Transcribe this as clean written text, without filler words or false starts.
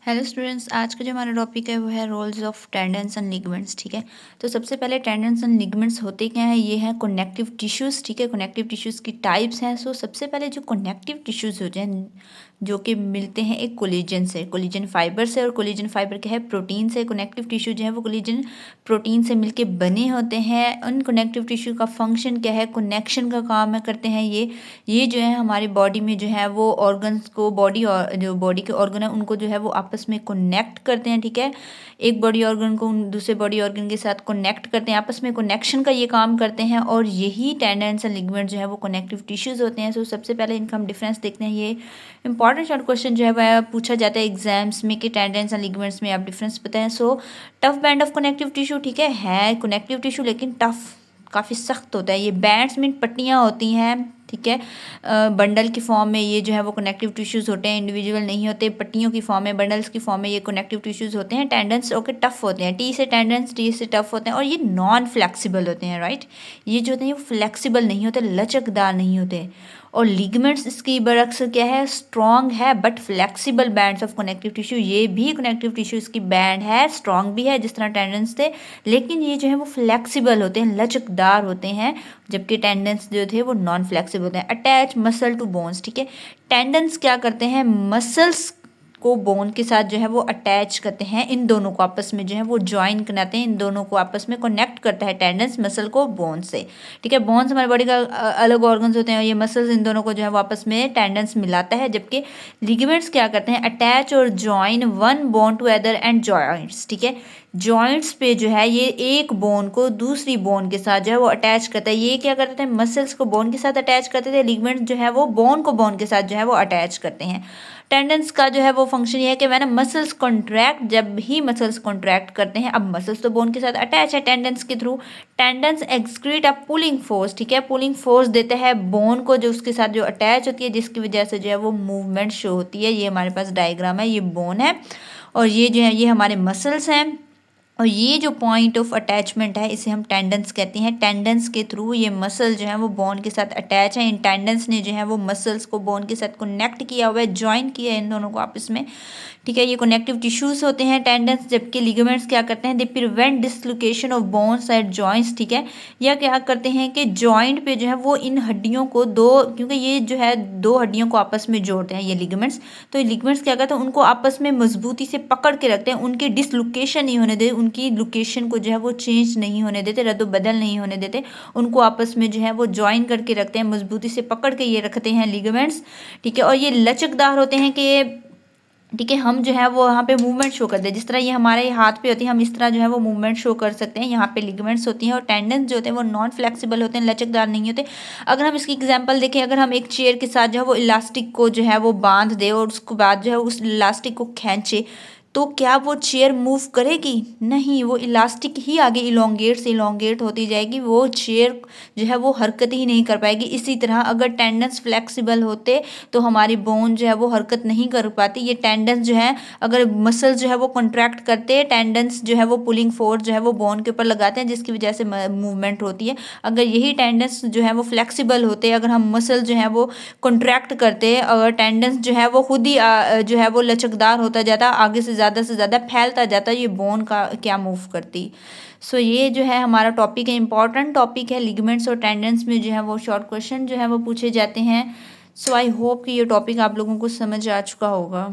Hello students, आज का जो हमारा टॉपिक है वो है roles of tendons and ligaments. ठीक है, तो सबसे पहले टेंडन्स एंड लिगामेंट्स होते क्या हैं, ये हैं कनेक्टिव टिश्यूज़। ठीक है, कनेक्टिव टिश्यूज़ की टाइप्स हैं। सो सबसे पहले जो कनेक्टिव टिश्यूज़ होते हैं जो कि मिलते हैं एक कोलेजन से, कोलेजन फाइबर से, और कोलेजन फाइबर क्या है, प्रोटीन से। कनेक्टिव टिश्यू जो है वो कोलेजन प्रोटीन से मिलके बने होते हैं। उन कनेक्टिव टिश्यू का फंक्शन क्या है, कनेक्शन का काम है करते हैं ये जो है हमारी बॉडी में जो है वो ऑर्गन्स को, बॉडी और जो बॉडी के ऑर्गन है उनको जो है वो आपस में कनेक्ट करते हैं। ठीक है, एक बॉडी ऑर्गन को दूसरे बॉडी ऑर्गन के साथ कनेक्ट करते हैं, आपस में कनेक्शन का ये काम करते हैं, और यही टेंडन्स एंड लिगामेंट जो है वो कनेक्टिव टिश्यूज़ होते हैं। सो सबसे पहले इनका हम डिफरेंस देखते हैं। ये इंपॉर्टेंट शॉर्ट क्वेश्चन जो है वह पूछा जाता है एग्जाम्स में कि टेंडन्स एंड लिगामेंट्स में आप डिफरेंस बताएं। So tough band of connective tissue, ठीक है कनेक्टिव टिश्यू लेकिन टफ, काफ़ी सख्त होता है। ये बैंड्स मीन पट्टियाँ होती हैं, ठीक है, बंडल की फॉर्म में ये जो है वो कनेक्टिव टिश्यूज़ होते हैं, इंडिविजुअल नहीं होते, पट्टियों की फॉर्म में, बंडल्स की फॉर्म में ये कनेक्टिव टिश्यूज़ होते हैं। टेंडन्स ओके टफ होते हैं, टी से टेंडन्स, टी से टफ होते हैं, और ये नॉन फ्लेक्सिबल होते हैं। राइट, ये जो होते हैं वो फ्लेक्सिबल नहीं होते, लचकदार नहीं होते। और लिगामेंट्स इसकी बरक्स क्या है, स्ट्रॉन्ग है but flexible bands of connective tissue. ये भी कनेक्टिव टिश्यू इसकी बैंड है, स्ट्रॉन्ग भी है जिस तरह टेंडन्स थे, लेकिन ये जो है वो फ्लेक्सिबल होते हैं, लचकदार होते हैं, जबकि टेंडन्स जो थे वो नॉन फ्लेक्सिबल होते हैं। अटैच मसल टू बोन्स, ठीक है, टेंडन्स क्या करते हैं, मसल्स को बोन के साथ जो है वो अटैच करते हैं, इन दोनों को आपस में जो है वो ज्वाइन कराते हैं, इन दोनों को आपस में कनेक्ट करता है टेंडन्स मसल को बोन से। ठीक है, बोन्स हमारी बॉडी का अलग ऑर्गन्स होते हैं, और ये मसल्स इन दोनों को जो है वो आपस में टेंडन्स मिलाता है, जबकि लिगामेंट्स क्या करते हैं, अटैच और join one bone to other and joints. ठीक है, जॉइंट्स पे जो है ये एक बोन को दूसरी बोन के साथ जो है वो अटैच करता है। ये क्या करते थे, मसल्स को बोन के साथ अटैच करते थे, लिगामेंट्स जो है वो बोन को बोन के साथ जो है वो अटैच करते हैं। टेंडन्स का जो है वो फंक्शन ये है कि मैंने मसल्स कॉन्ट्रैक्ट, जब भी मसल्स कॉन्ट्रैक्ट करते हैं, अब मसल्स तो बोन के साथ अटैच है टेंडन्स के थ्रू, टेंडन्स एक्सक्रीट अ पुलिंग फोर्स। ठीक है, पुलिंग फोर्स देते हैं बोन को जो उसके साथ जो अटैच होती है, जिसकी वजह से जो है वो मूवमेंट शो होती है। ये हमारे पास डायग्राम है, ये बोन है और ये जो है ये हमारे मसल्स हैं, और ये जो पॉइंट ऑफ अटैचमेंट है इसे हम टेंडन्स कहते हैं। टेंडन्स के थ्रू ये मसल जो है वो बोन के साथ अटैच है, इन टेंडन्स ने जो है वो मसल्स को बोन के साथ कनेक्ट किया हुआ है, ज्वाइन किया है इन दोनों को आपस में। ठीक है, ये कनेक्टिव टिश्यूज होते हैं टेंडन्स, जबकि लिगामेंट्स क्या करते हैं, they prevent dislocation of bones at joints. ठीक है, या क्या करते हैं कि जॉइंट पे जो है वो इन हड्डियों को दो, क्योंकि ये जो है दो हड्डियों को आपस में जोड़ते हैं ये लिगामेंट्स, तो ये लिगामेंट्स क्या करते हैं, उनको आपस में मजबूती से पकड़ के रखते हैं, उनकी डिसलोकेशन नहीं होने देते, उनकी लोकेशन को जो है वो चेंज नहीं होने देते, रद्द बदल नहीं होने देते, उनको आपस में जो है वो ज्वाइन करके रखते हैं, मजबूती से पकड़ के ये रखते हैं लिगामेंट्स। ठीक है, और ये लचकदार होते हैं कि ठीक है, हम जो है वो यहाँ पे मूवमेंट शो करते हैं, जिस तरह ये हमारे हाथ पे होती है, हम इस तरह जो है वो मूवमेंट शो कर सकते हैं। यहाँ पे लिगामेंट्स होती हैं, और टेंडन्स जो होते हैं वो नॉन फ्लेक्सिबल होते हैं, लचकदार नहीं होते। अगर हम इसकी एग्जांपल देखें, अगर हम एक चेयर के साथ जो है वो इलास्टिक को जो है वो बांध दे और उसके बाद जो है उस इलास्टिक को खींचे, तो क्या वो चेयर मूव करेगी? नहीं, वो इलास्टिक ही आगे इलोंगेट से इलोंगेट होती जाएगी, वो चेयर जो है वो हरकत ही नहीं कर पाएगी। इसी तरह अगर टेंडन्स फ्लेक्सिबल होते तो हमारी बोन जो है वो हरकत नहीं कर पाती। ये टेंडन्स जो है, अगर मसल जो है वो कॉन्ट्रैक्ट करते, टेंडन्स जो है वो पुलिंग फोर्स जो है वो बोन के ऊपर लगाते हैं, जिसकी वजह से मूवमेंट होती है। अगर यही टेंडन्स जो है वो फ्लेक्सिबल होते, अगर हम मसल जो है वो कॉन्ट्रैक्ट करते, अगर टेंडन्स जो है वो खुद ही जो है वो लचकदार होता जाता, आगे से ज़्यादा फैलता जाता, ये बोन का क्या मूव करती। सो ये जो है हमारा टॉपिक है, इंपॉर्टेंट टॉपिक है। लिगामेंट्स और टेंडन्स में जो है वो शॉर्ट क्वेश्चन जो है वो पूछे जाते हैं। सो आई होप कि ये टॉपिक आप लोगों को समझ आ चुका होगा।